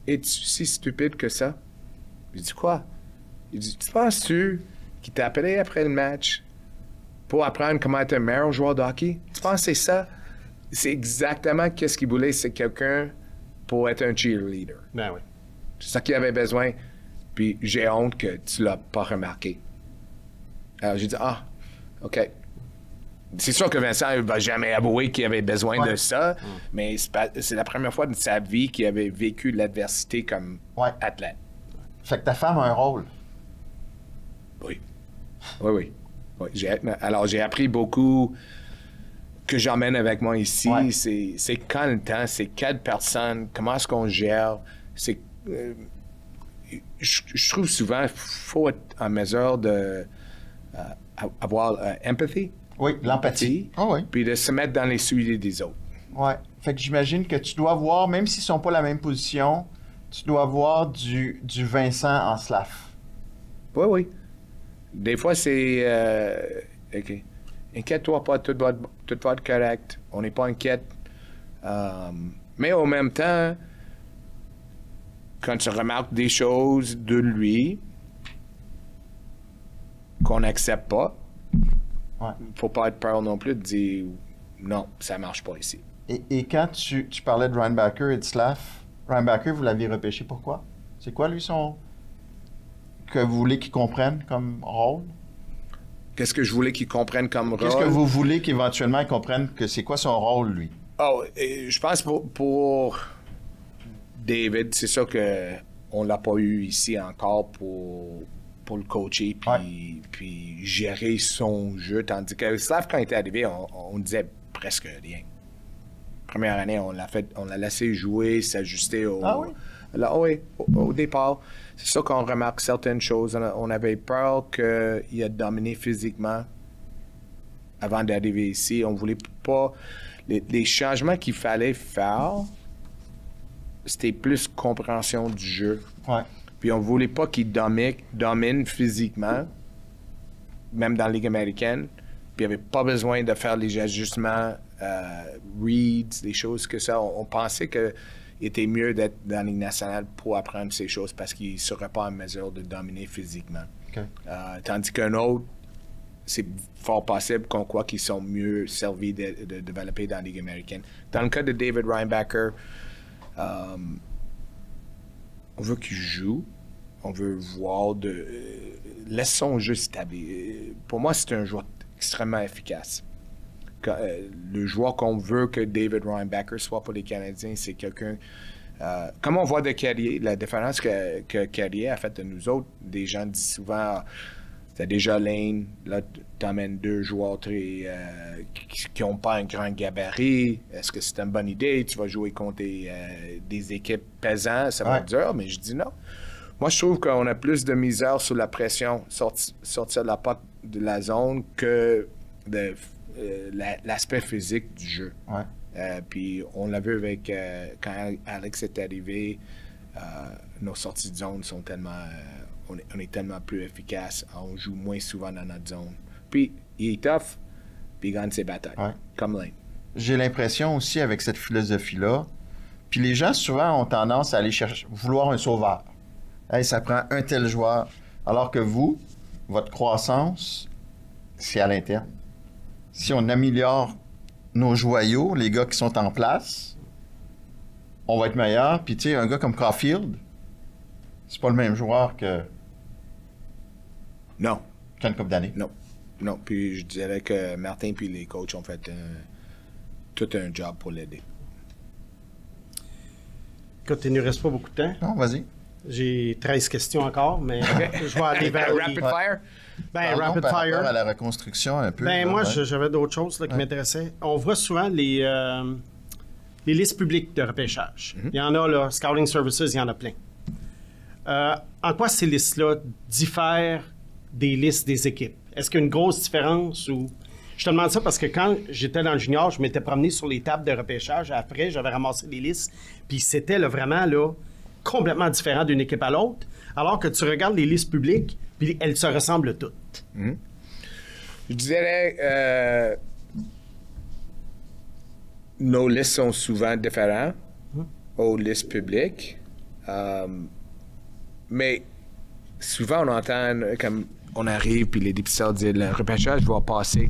es-tu si stupide que ça? Je dis, quoi? Il dit, tu penses-tu qu'il t'a appelé après le match pour apprendre comment être un meilleur joueur de hockey? Tu penses que c'est ça? C'est exactement qu'est-ce qu'il voulait, c'est quelqu'un pour être un cheerleader. Ben oui. C'est ça qu'il avait besoin. Puis j'ai honte que tu l'as pas remarqué. Alors j'ai dit, ah, OK. C'est sûr que Vincent ne va jamais avouer qu'il avait besoin de ça, mais c'est la première fois de sa vie qu'il avait vécu l'adversité comme athlète. Fait que ta femme a un rôle. Oui. Alors j'ai appris beaucoup que j'emmène avec moi ici. Ouais. C'est quand le temps, c'est 4 personnes, comment est-ce qu'on gère. C'est... je trouve souvent qu'il faut être en mesure de avoir empathy. Oui, l'empathie. Ah oui. Puis de se mettre dans les souliers des autres. Oui. Fait que j'imagine que tu dois voir, même s'ils ne sont pas la même position, tu dois voir du Vincent en Slav. Oui. Des fois, c'est... OK. Inquiète-toi pas, tout va être correct. On n'est pas inquiète. Mais en même temps, quand tu remarques des choses de lui qu'on n'accepte pas, faut pas être peur non plus de dire non, ça marche pas ici. Et quand tu parlais de Reinbacher et de Slav, Reinbacher, vous l'aviez repêché pourquoi? C'est quoi, lui, que vous voulez qu'il comprenne comme rôle? Qu'est-ce que je voulais qu'il comprenne comme rôle? Qu'est-ce que vous voulez qu'éventuellement il comprenne que c'est quoi son rôle, lui? Oh, je pense pour David, c'est sûr qu'on l'a pas eu ici encore pour le coacher puis gérer son jeu. Tandis que Slav, quand il était arrivé, on disait presque rien. Première année, on l'a laissé jouer, s'ajuster au départ. C'est ça qu'on remarque certaines choses. On avait peur qu'il a dominé physiquement avant d'arriver ici. On voulait pas... Les changements qu'il fallait faire, c'était plus compréhension du jeu. Ouais. Puis on voulait pas qu'il domine physiquement, même dans la Ligue américaine. Puis il n'y avait pas besoin de faire les ajustements, reads, des choses que ça. On pensait qu'il était mieux d'être dans la Ligue nationale pour apprendre ces choses parce qu'il ne serait pas en mesure de dominer physiquement. Okay. Tandis qu'un autre, c'est fort possible qu'on croit qu'ils sont mieux servis de développer dans la Ligue américaine. Dans le cas de David Reinbacher, on veut qu'il joue, on veut voir laisse son jeu s'établir. Pour moi, c'est un joueur extrêmement efficace. Le joueur qu'on veut que David Reinbacher soit pour les Canadiens, c'est quelqu'un... comme on voit de Carrier, la différence que Carrier a faite de nous autres, des gens disent souvent... T'as déjà Lane, là, t'emmènes 2 joueurs qui n'ont pas un grand gabarit. Est-ce que c'est une bonne idée? Tu vas jouer contre des équipes pesantes, ça va être dur, mais je dis non. Moi, je trouve qu'on a plus de misère sur la pression, sortir de la porte de la zone que l'aspect physique du jeu. Ouais. Puis on l'a vu avec quand Alex est arrivé, nos sorties de zone sont tellement... on est tellement plus efficace, on joue moins souvent dans notre zone. Puis, il est tough, puis il gagne ses batailles, comme Lane. J'ai l'impression aussi avec cette philosophie-là, puis les gens souvent ont tendance à aller vouloir un sauveur. Hey, ça prend un tel joueur. Alors que vous, votre croissance, c'est à l'interne. Si on améliore nos joyaux, les gars qui sont en place, on va être meilleur. Puis tu sais, un gars comme Caulfield, c'est pas le même joueur que... Non. Qu'une couple d'années. Non. Puis je dirais que Martin puis les coachs ont fait tout un job pour l'aider. Écoute, il ne nous reste pas beaucoup de temps. Non, vas-y. J'ai 13 questions encore, mais je vais aller vers... Rapid fire? Ben, Parlons rapid par fire. rapport à la reconstruction un peu. Ben, là, moi, ouais. j'avais d'autres choses là, qui m'intéressaient. On voit souvent les listes publiques de repêchage. Il y en a, là, Scouting Services, il y en a plein. En quoi ces listes-là diffèrent des listes des équipes? Est-ce qu'il y a une grosse différence ou... Je te demande ça parce que quand j'étais dans le junior, je m'étais promené sur les tables de repêchage. Après, j'avais ramassé les listes. Puis c'était là, vraiment là, complètement différent d'une équipe à l'autre. Alors que tu regardes les listes publiques, puis elles se ressemblent toutes. Je dirais nos listes sont souvent différentes aux listes publiques. Mais souvent, on entend comme on arrive, puis les dépiseurs disent le repêchage va passer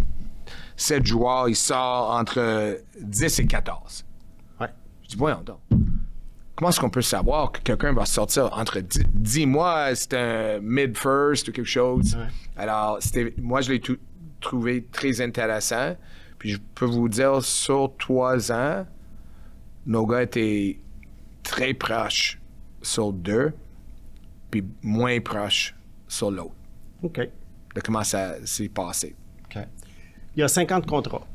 7 joueurs, il sort entre 10 et 14. Ouais. Je dis, voyons donc. Comment est-ce qu'on peut savoir que quelqu'un va sortir entre 10 mois, c'est un mid-first ou quelque chose? Ouais. Alors, moi, je l'ai trouvé très intéressant. Puis je peux vous dire, sur 3 ans, nos gars étaient très proches sur 2, puis moins proches sur l'autre. OK. De comment ça s'est passé. OK. Il y a 50 contrats.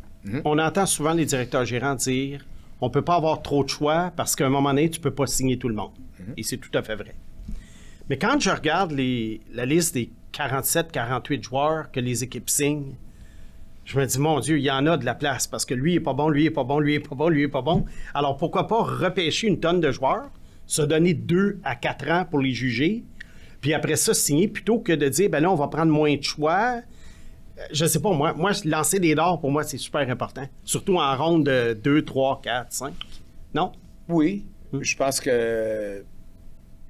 On entend souvent les directeurs gérants dire on ne peut pas avoir trop de choix parce qu'à un moment donné, tu ne peux pas signer tout le monde. Et c'est tout à fait vrai. Mais quand je regarde la liste des 47-48 joueurs que les équipes signent, je me dis, mon Dieu, il y en a de la place parce que lui, il n'est pas bon, lui, il n'est pas bon, lui, il n'est pas bon, lui, il n'est pas bon. Alors, pourquoi pas repêcher une tonne de joueurs, se donner 2 à 4 ans pour les juger, puis après ça, signer, plutôt que de dire, ben là, on va prendre moins de choix. Je sais pas, moi, lancer des dards, pour moi, c'est super important. Surtout en ronde de 2, 3, 4, 5. Non? Oui. Je pense que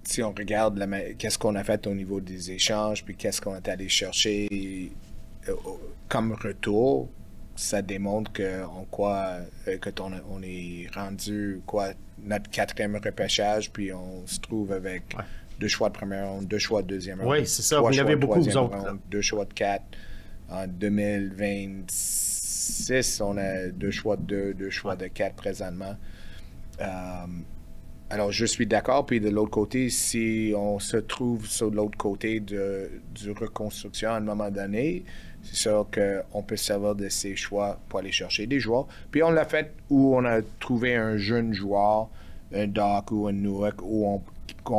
si on regarde qu'est-ce qu'on a fait au niveau des échanges, puis qu'est-ce qu'on est allé chercher comme retour, ça démontre on est rendu notre 4e repêchage, puis on se trouve avec 2 choix de première ronde, 2 choix de 2e ronde. Oui, c'est ça. Vous l'avez beaucoup, vous autres. Ronde, 2 choix de 4. En 2026, on a 2 choix de 2, 2 choix de 4 présentement. Alors, je suis d'accord. Puis de l'autre côté, si on se trouve sur l'autre côté du reconstruction à un moment donné, c'est sûr qu'on peut se servir de ces choix pour aller chercher des joueurs. Puis on l'a fait où on a trouvé un jeune joueur, un Doc ou un Newark, où on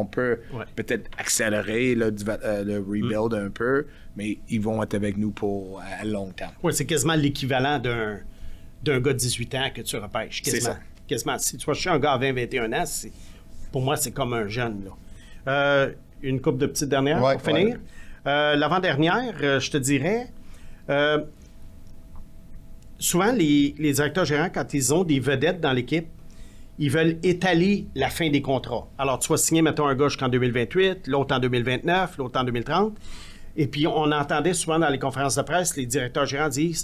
peut peut-être accélérer le rebuild un peu, mais ils vont être avec nous pour à long terme. Oui, c'est quasiment l'équivalent d'un gars de 18 ans que tu repêches. C'est ça. Quasiment. Si tu vas chercher un gars à 20-21 ans, pour moi, c'est comme un jeune. Là. Une couple de petites dernières pour finir. L'avant-dernière, je te dirais, souvent, les directeurs gérants, quand ils ont des vedettes dans l'équipe, ils veulent étaler la fin des contrats. Alors, tu vas signer, mettons, un gars jusqu'en 2028, l'autre en 2029, l'autre en 2030. Et puis, on entendait souvent dans les conférences de presse, les directeurs gérants dire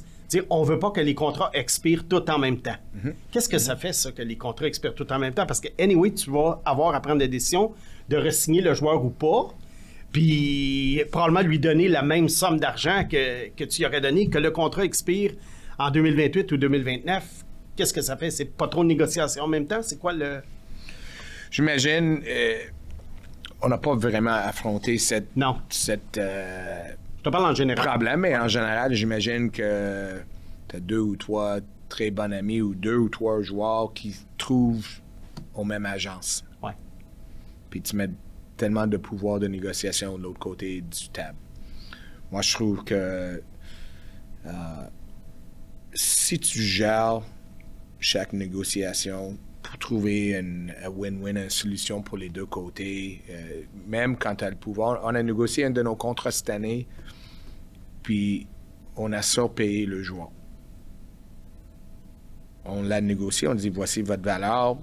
on veut pas que les contrats expirent tout en même temps. Qu'est-ce que ça fait, ça, que les contrats expirent tout en même temps? Parce que, anyway, tu vas avoir à prendre des décisions de re-signer le joueur ou pas, puis probablement lui donner la même somme d'argent que tu y aurais donné, que le contrat expire en 2028 ou 2029. Qu'est-ce que ça fait? C'est pas trop de négociations en même temps? C'est quoi le... J'imagine, on n'a pas vraiment affronté Non. cette Je te parle en général. problème, mais en général, j'imagine que tu as 2 ou 3 très bons amis ou 2 ou 3 joueurs qui se trouvent aux mêmes agences. Ouais. Puis tu mets tellement de pouvoir de négociation de l'autre côté du table. Moi, je trouve que si tu gères chaque négociation pour trouver un win-win, une solution pour les deux côtés, même quand tu as le pouvoir, on a négocié un de nos contrats cette année, puis on a surpayé le joueur. On l'a négocié, on dit voici votre valeur,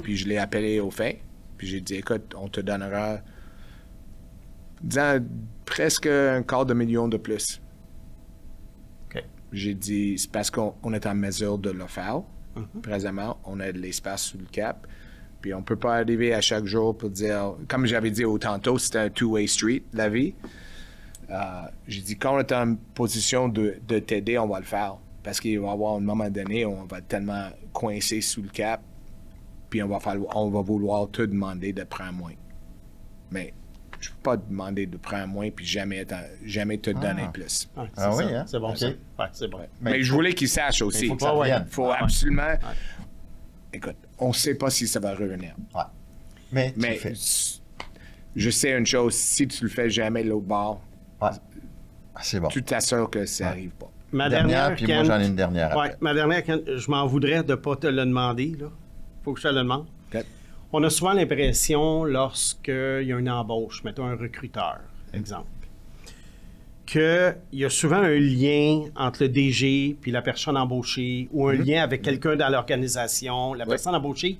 puis je l'ai appelé au fin. Puis j'ai dit, écoute, on te donnera, disons, presque $250,000 de plus. OK. J'ai dit, c'est parce qu'on est en mesure de le faire. Présentement, on a de l'espace sous le cap. Puis on peut pas arriver à chaque jour pour dire, comme j'avais dit au tantôt, c'était un two-way street, la vie. J'ai dit, quand on est en position de t'aider, on va le faire. Parce qu'il va y avoir un moment donné où on va tellement coincer sous le cap, puis on va vouloir te demander de prendre moins. Mais je ne peux pas te demander de prendre moins puis jamais te donner plus. Ouais, Ah c'est oui, ça. hein? C'est bon, OK. ça. Ouais, c'est bon. Mais je voulais qu'ils sachent aussi. Il faut que ça revienne. Il faut absolument... Écoute, on ne sait pas si ça va revenir. Ouais. Mais tu le Mais fais. je sais une chose, si tu le fais jamais l'autre bord, Ouais. Ah, c'est bon. tu t'assures que ça n'arrive pas. Ma Dernière, puis moi, Ken, j'en ai une dernière ouais, après. ma dernière, Ken, je m'en voudrais de ne pas te le demander. Là. Faut que je te le demande. OK? On a souvent l'impression, lorsqu'il y a une embauche, mettons un recruteur, exemple, qu'il y a souvent un lien entre le DG puis la personne embauchée, ou un lien avec quelqu'un dans l'organisation. La personne embauchée,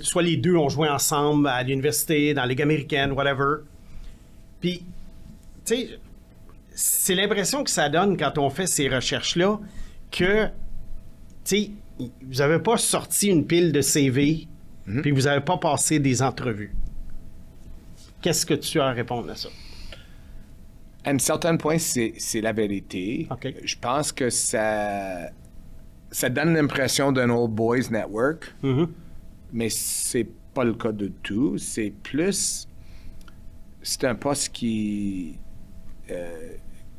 soit les deux ont joué ensemble à l'université, dans la Ligue américaine, whatever. Puis, tu sais, c'est l'impression que ça donne quand on fait ces recherches-là que, tu sais, vous n'avez pas sorti une pile de CV, puis vous n'avez pas passé des entrevues. Qu'est-ce que tu as à répondre à ça? À un certain point, c'est la vérité. OK. Je pense que ça donne l'impression d'un old boys network, mais c'est pas le cas de tout. C'est un poste qui,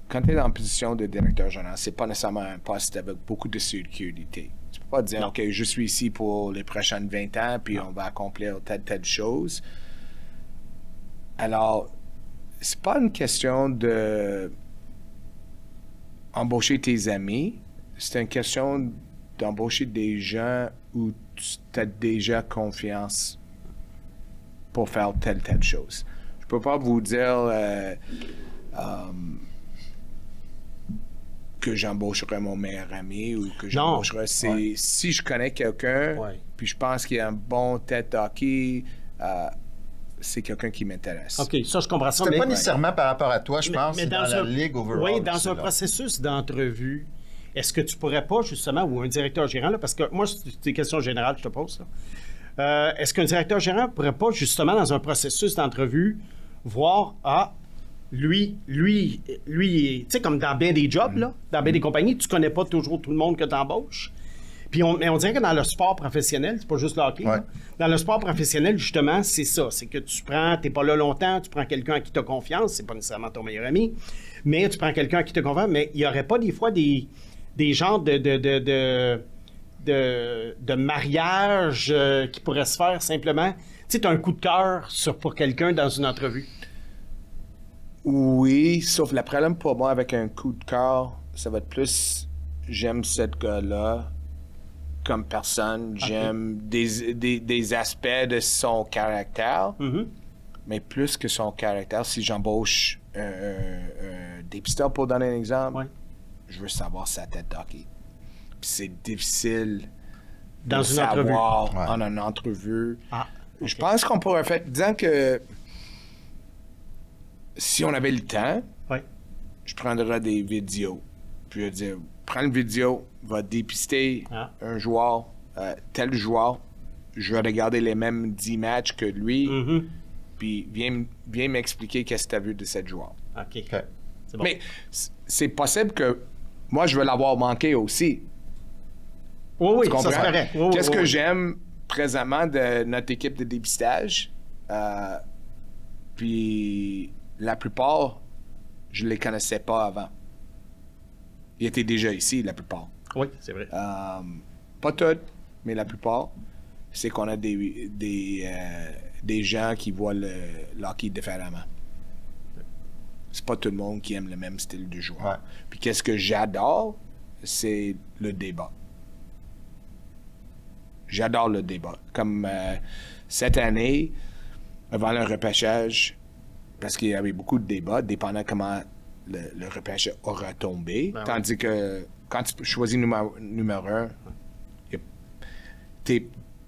quand tu es en position de directeur général, c'est pas nécessairement un poste avec beaucoup de sécurité. Tu peux pas dire, OK, je suis ici pour les prochaines 20 ans, puis on va accomplir telle chose. Alors, c'est pas une question de embaucher tes amis, c'est une question d'embaucher des gens où tu as déjà confiance pour faire telle chose. Je peux pas vous dire que j'embaucherai mon meilleur ami ou que j'embaucherai... Si je connais quelqu'un, puis je pense qu'il a un bon tête hockey, c'est quelqu'un qui m'intéresse. OK, ça, je comprends ça. C'était pas nécessairement par rapport à toi, je pense, mais dans la ligue overall. Oui, dans un processus d'entrevue, est-ce que tu pourrais pas, justement, ou un directeur gérant, là, parce que moi, c'est des questions générales que je te pose, là. Est-ce qu'un directeur gérant pourrait pas, justement, dans un processus d'entrevue, voir, lui, tu sais, comme dans bien des jobs, là, dans bien des compagnies, tu connais pas toujours tout le monde que tu embauches. Puis on dirait que dans le sport professionnel, c'est pas juste le hockey. Ouais. Dans le sport professionnel, justement, c'est ça. C'est que t'es pas là longtemps, tu prends quelqu'un à qui tu as confiance, c'est pas nécessairement ton meilleur ami, mais tu prends quelqu'un à qui tu as confiance, mais il y aurait pas des fois des genres de mariage qui pourraient se faire simplement. Tu sais, tu as un coup de cœur pour quelqu'un dans une entrevue. Oui, sauf le problème pour moi avec un coup de cœur, ça va être plus j'aime cette gars-là comme personne, j'aime des aspects de son caractère, mais plus que son caractère, si j'embauche un dépisteur pour donner un exemple, je veux savoir sa tête d'hockey. Puis c'est difficile dans de une savoir entrevue. en une entrevue. Okay. Je pense qu'on pourrait faire, disons que si on avait le temps, Ouais. je prendrais des vidéos. Puis je vais dire, prends une vidéo, va dépister un joueur, tel joueur. Je vais regarder les mêmes 10 matchs que lui. Mm-hmm. Puis viens m'expliquer qu'est-ce que tu as vu de cette joueur. OK. C'est bon. Mais c'est possible que moi, je vais l'avoir manqué aussi. Oui, Tu ça comprends? se ferait. Oui, Qu'est-ce oui, que oui. j'aime présentement de notre équipe de dépistage? Puis la plupart, je les connaissais pas avant. Ils étaient déjà ici, la plupart. Oui, c'est vrai. Pas toutes, mais la plupart. C'est qu'on a des gens qui voient le hockey différemment. C'est pas tout le monde qui aime le même style de joueur. Ouais. Puis qu'est-ce que j'adore, c'est le débat. J'adore le débat. Comme cette année, avant le repêchage, parce qu'il y avait beaucoup de débats, dépendant comment le repêchage aura tombé. Ben Tandis que quand tu choisis numéro 1,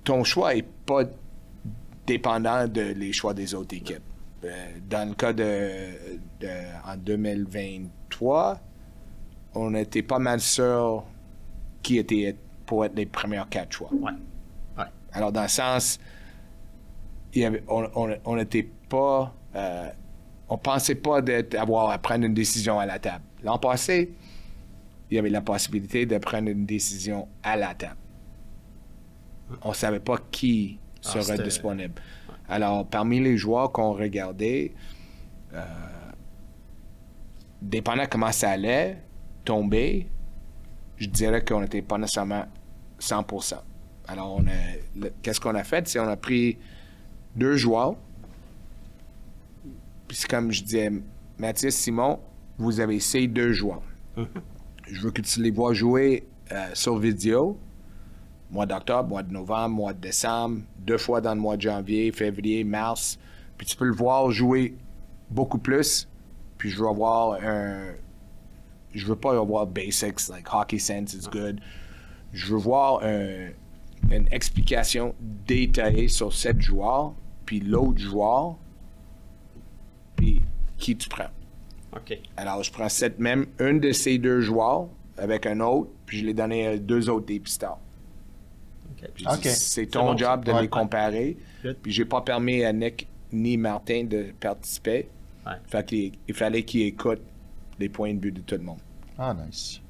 ton choix n'est pas dépendant les choix des autres équipes. Dans le cas en 2023, on était pas mal sûr qui était pour être les premiers 4 choix. Ouais. Ouais. Alors, dans le sens, on n'était pas... on pensait pas d'avoir à prendre une décision à la table. L'an passé, il y avait la possibilité de prendre une décision à la table. On ne savait pas qui serait disponible. Alors, parmi les joueurs qu'on regardait, dépendant comment ça allait tomber, je dirais qu'on n'était pas nécessairement 100%. Alors, qu'est-ce qu'on a fait? C'est on a pris 2 joueurs. Puis c'est comme je disais, Mathis, Simon, vous avez ces 2 joueurs. Je veux que tu les vois jouer sur vidéo. Mois d'octobre, mois de novembre, mois de décembre, 2 fois dans le mois de janvier, février, mars. Puis tu peux le voir jouer beaucoup plus. Puis je veux avoir je veux pas avoir basics, like hockey sense is good. Je veux voir une explication détaillée sur 7 joueurs, puis l'autre joueur, puis qui tu prends. OK. Alors, je prends même une de ces 2 joueurs avec un autre, puis je l'ai donné à 2 autres dépisteurs. J'ai dit, c'est ton job de les comparer. Good. Puis j'ai pas permis à Nick ni Martin de participer. Ouais. Fait qu'il fallait qu'ils écoutent les points de vue de tout le monde. Ah, nice.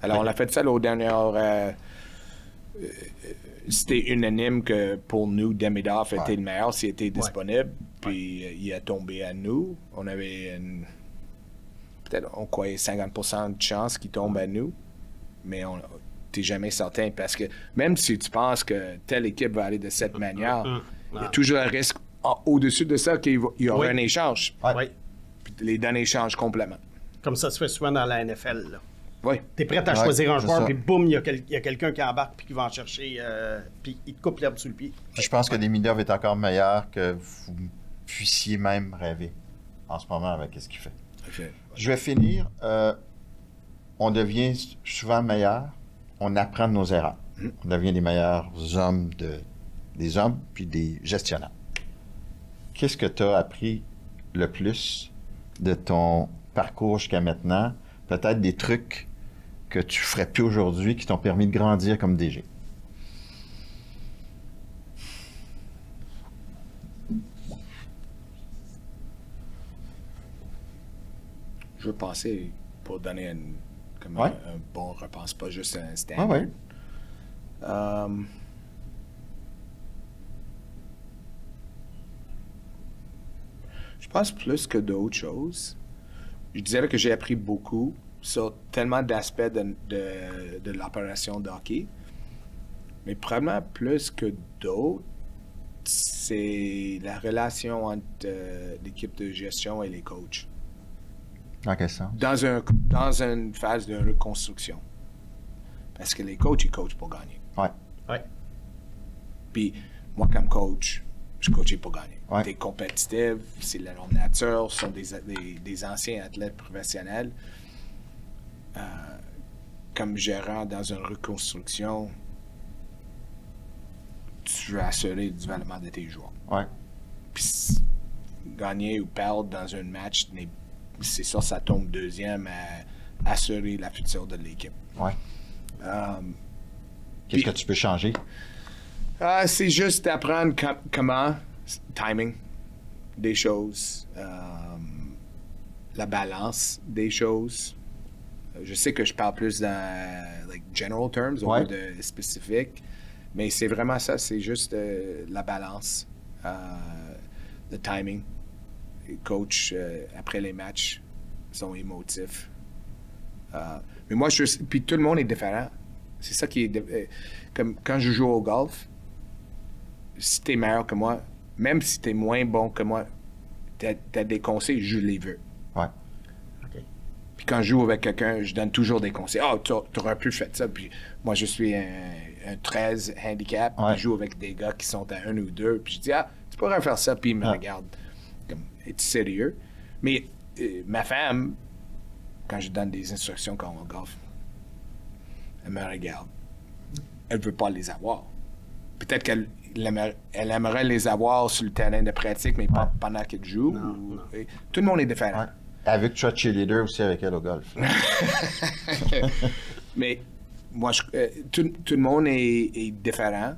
Alors, on a fait ça aux dernières... c'était unanime que pour nous, Demidov était le meilleur s'il était disponible. Puis il a tombé à nous. On avait peut-être, on croyait 50% de chance qu'il tombe à nous. Mais t'es jamais certain parce que même si tu penses que telle équipe va aller de cette manière, il y a toujours un risque au-dessus de ça qu'il y aura un échange. Oui. Puis les données changent complètement. Comme ça se fait souvent dans la NFL. Là. Oui. T'es prêt à choisir un c'est joueur, ça. puis boum, il y a quelqu'un qui embarque, puis qui va en chercher, puis il te coupe l'herbe sous le pied. Puis je pense que Demidov est encore meilleur que vous puissiez même rêver en ce moment avec ce qu'il fait. Okay. Je vais finir. On devient souvent meilleur. On apprend de nos erreurs. On devient les meilleurs hommes des hommes puis des gestionnaires. Qu'est-ce que tu as appris le plus de ton parcours jusqu'à maintenant? Peut-être des trucs que tu ferais plus aujourd'hui qui t'ont permis de grandir comme DG. Je veux penser pour donner un bon repense, pas juste un stand. Ouais. Je pense plus que d'autres choses. Je dirais que j'ai appris beaucoup sur tellement d'aspects de l'opération de hockey. Mais probablement plus que d'autres, c'est la relation entre l'équipe de gestion et les coachs. Dans quel sens? Dans une phase de reconstruction. Parce que les coachs, ils coachent pour gagner. Ouais. Puis, moi, comme coach, je coachais pour gagner. Ouais. T'es compétitif, c'est leur nature, ce sont des anciens athlètes professionnels. Comme gérant dans une reconstruction, tu veux assurer le développement de tes joueurs. Ouais. Puis, gagner ou perdre dans un match, c'est sûr ça tombe deuxième à assurer la future de l'équipe. Ouais. Qu'est-ce que tu peux changer? C'est juste d'apprendre comment, timing des choses, la balance des choses. Je sais que je parle plus dans general terms au lieu de spécifique, mais c'est vraiment ça, c'est juste la balance, le timing. Les coachs, après les matchs, sont émotifs. Mais moi, puis tout le monde est différent. C'est ça qui est... comme quand je joue au golf, si t'es meilleur que moi, même si t'es moins bon que moi, t'as des conseils, je les veux. Ouais. OK. Puis quand je joue avec quelqu'un, je donne toujours des conseils. Ah, t'aurais pu faire ça. Puis moi, je suis un 13 handicap. Puis je joue avec des gars qui sont à 1 ou 2. Puis je dis, tu pourrais faire ça. Puis ils me regardent comme, es-tu sérieux? Mais ma femme, quand je donne des instructions quand on golf, elle me regarde. Elle veut pas les avoir. Peut-être qu'elle aimerait les avoir sur le terrain de pratique, mais pas pendant qu'elle joue. Non. Tout le monde est différent. Ouais. Elle veut que tu sois cheerleader aussi avec elle au golf. Mais moi, tout le monde est différent.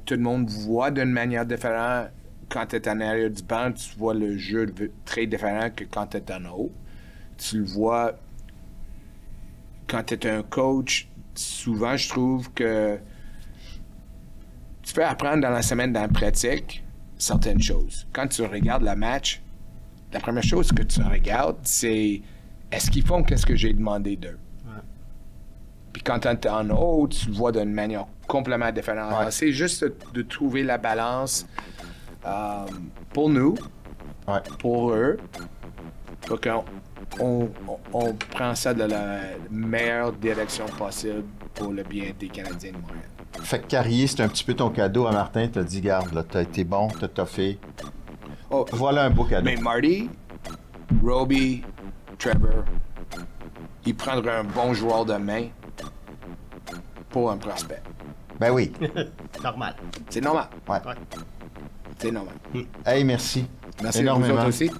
Tout le monde voit d'une manière différente. Quand tu es en arrière du banc, tu vois le jeu très différent que quand tu es en haut. Tu le vois quand tu es un coach. Souvent, je trouve que tu peux apprendre dans la semaine, dans la pratique, certaines choses. Quand tu regardes le match, la première chose que tu regardes, c'est est-ce qu'ils font qu'est-ce que j'ai demandé d'eux? Ouais. Puis quand tu es en haut, tu le vois d'une manière complètement différente. Ouais. C'est juste de trouver la balance pour nous, pour eux, pour qu'on prend ça de la meilleure direction possible pour le bien des Canadiens de Montréal. Fait que Carrier, c'est un petit peu ton cadeau à Martin. T'as dit, garde, là, t'as été bon, t'as toffé. Oh, voilà un beau cadeau. Mais Marty, Roby, Trevor, ils prendraient un bon joueur de main pour un prospect. Ben oui. Normal. C'est normal. Ouais. C'est normal. Hey, merci. Merci énormément. à vous autres aussi.